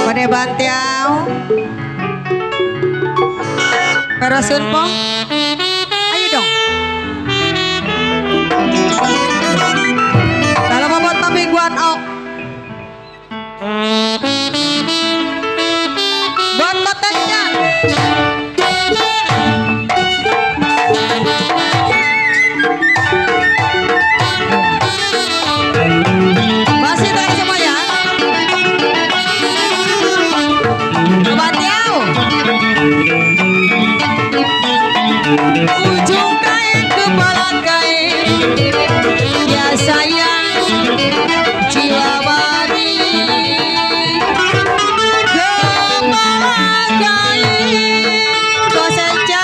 Pada bantiau Perasun po. Ayo dong. Kalau mau buat tapi guan ok. Buat matanya. Masih tadi semua ya. Bantiau. Ujung kain kepala kain ya sayang jiwa bani kepala kain kau saja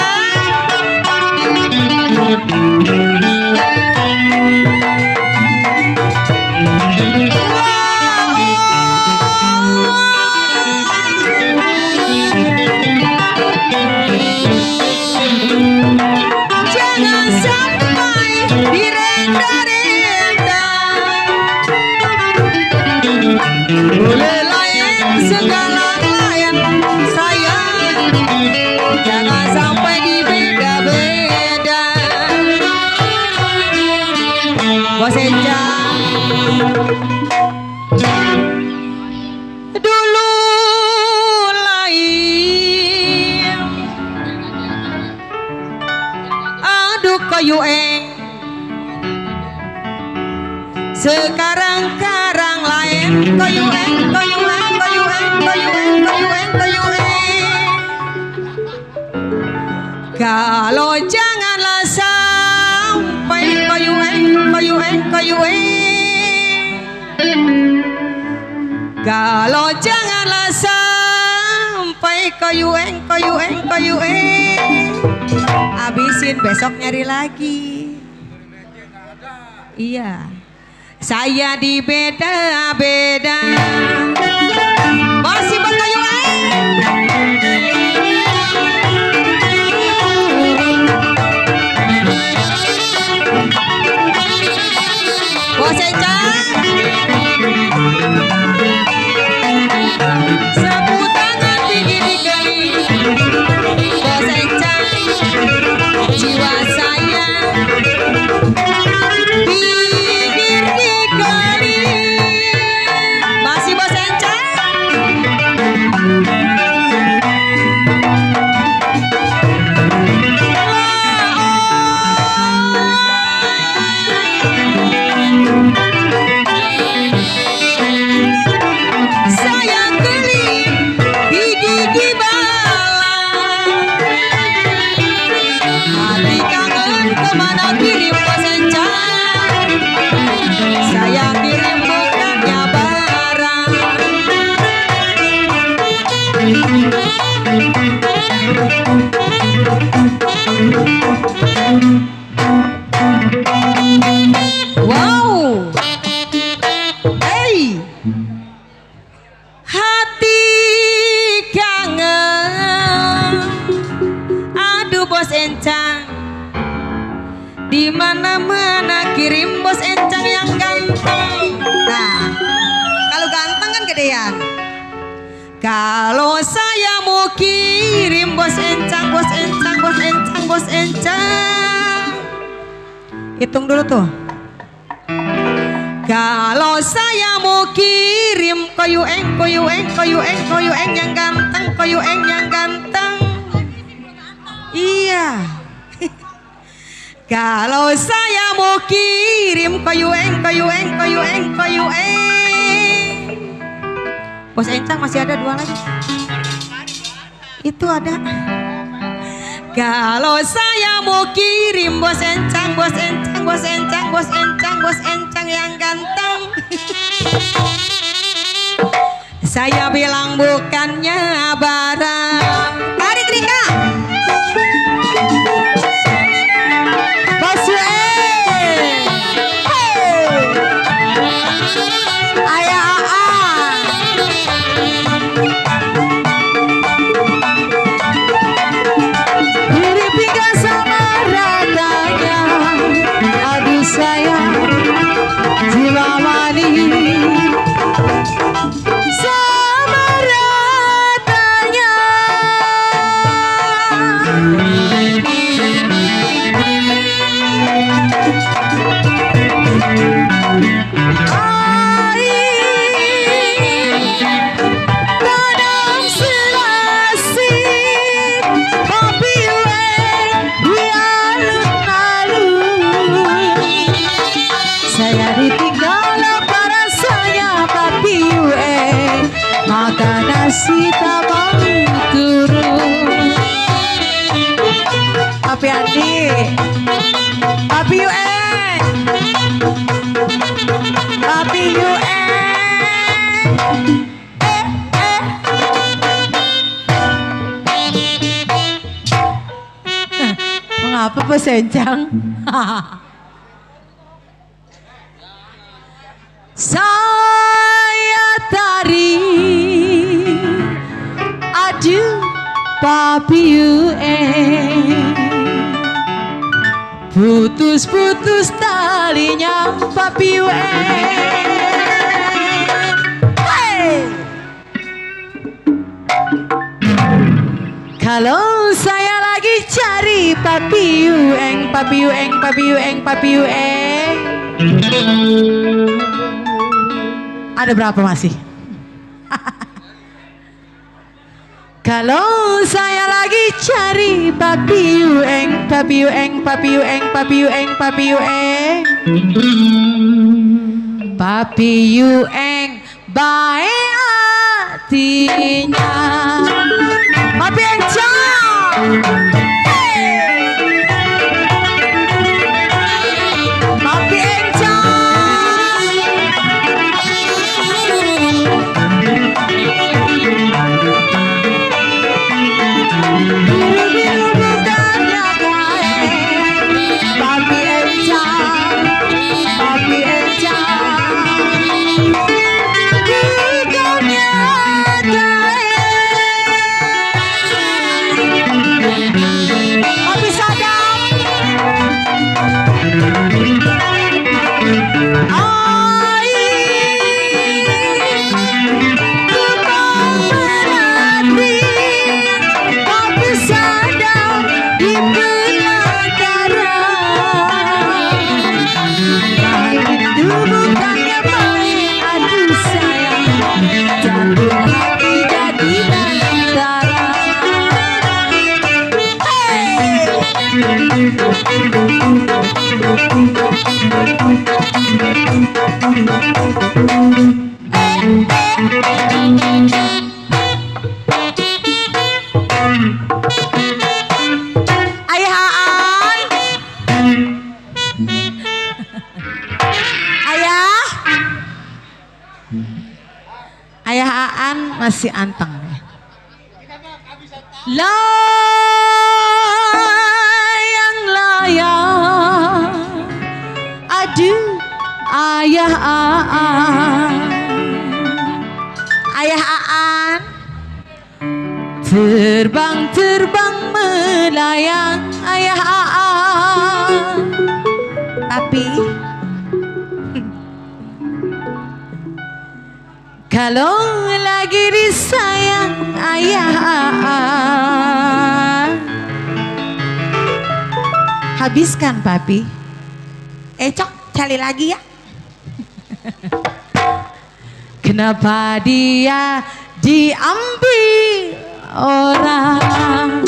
boleh lain segala lain sayang jangan sampai dibeda-beda Bos Encang dulu lain aduh kayu sekarang karang lain kayu kalau janganlah sampai kayu kalau janganlah sampai kayu habisin besok nyari lagi iya saya di beda-beda masih berkayu Bos Encang sebut tangan tinggi dikali Bos Encang jiwa saya pinggir dikali masih Bos Encang wow, hey, hati kangen, aduh Bos Encang, di mana-mana kirim Bos Encang yang ganteng. Nah, kalau ganteng kan gedean. Kalau saya mau kirim Bos Encang, hitung dulu tuh. Kalau saya mau kirim koyu eng yang ganteng, iya. Kalau saya mau kirim koyu eng. Bos Encang masih ada 2 lagi. Itu ada. Kalau saya mau kirim Bos Encang yang ganteng. Saya bilang bukannya barang. Tarik Rika. Bos masih tak mau turun. Papi Andi, Papi UN, Papi UN. Mengapa Pak Senjang? Saya tari, aduh Papi UN. Putus-putus talinya Papi UN. Hey! Kalau saya lagi cari Papi UN, Papi UN, Papi UN, Papi UN. Ada berapa masih? Kalau saya lagi cari Papi UN, Papi UN, Papi UN, Papi UN, Papi UN. Papi UN baik hatinya. Papi Encang. Papi Encang. Biru-biru bukannya kain. Papi Encang. Papi Encang. Bukannya kain. Papi Sadam. Ayah Aan masih anteng. Layang-layang, aduh Ayah Aan. Ayah Aan terbang-terbang melayang. Ayah Aan. Tapi kalau lagi disayang Ayah Aan, habiskan Papi. Cok cari lagi ya. Kenapa dia diambil orang?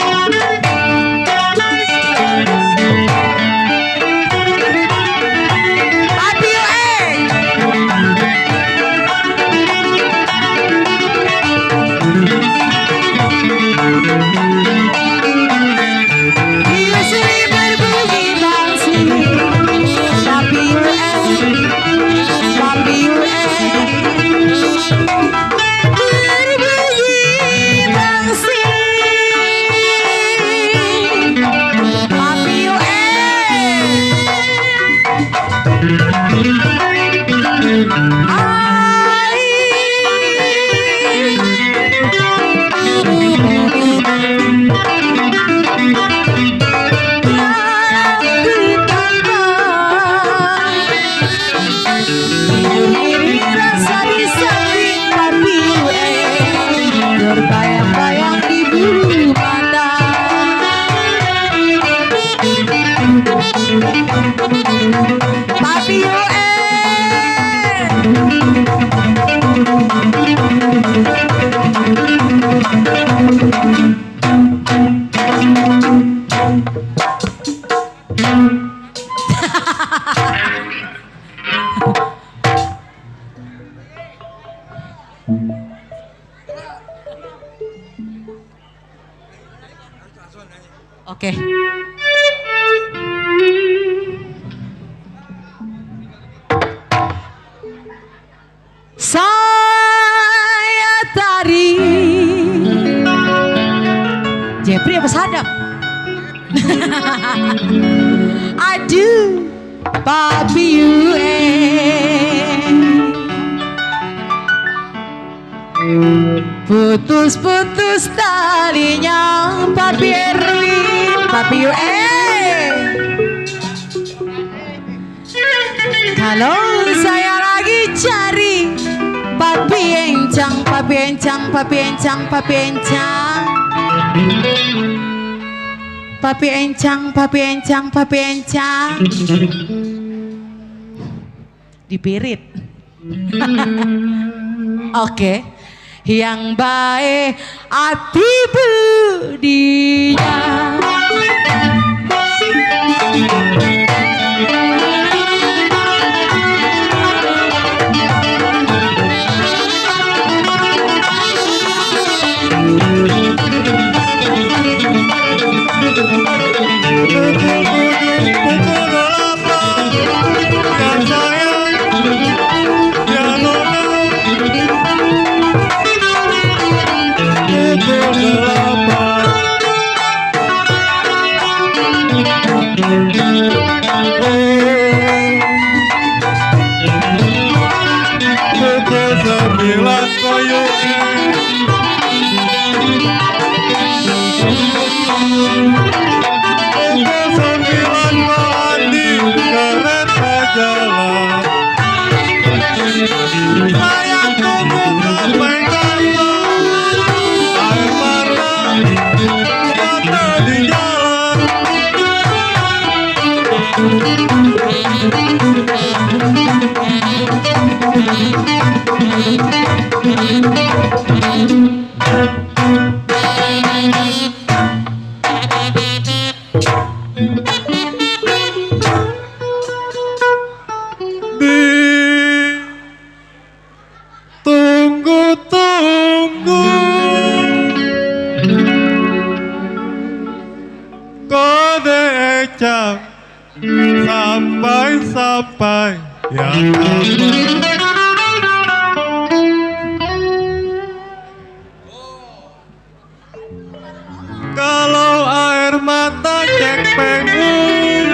Oke. Saya tari. Jepri apa Sadam? Aduh, papi putus-putus talinya papi Erwin, papi kalau saya lagi cari papi encang, papi encang, papi encang, papi encang, papi encang, papi encang, papi encang, dipirit. Oke, yang baik hati budinya. Tunggu-tunggu kode ecap sampai-sampai yang kalau air mata cek pengen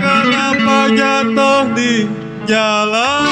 kenapa jatuh di jalan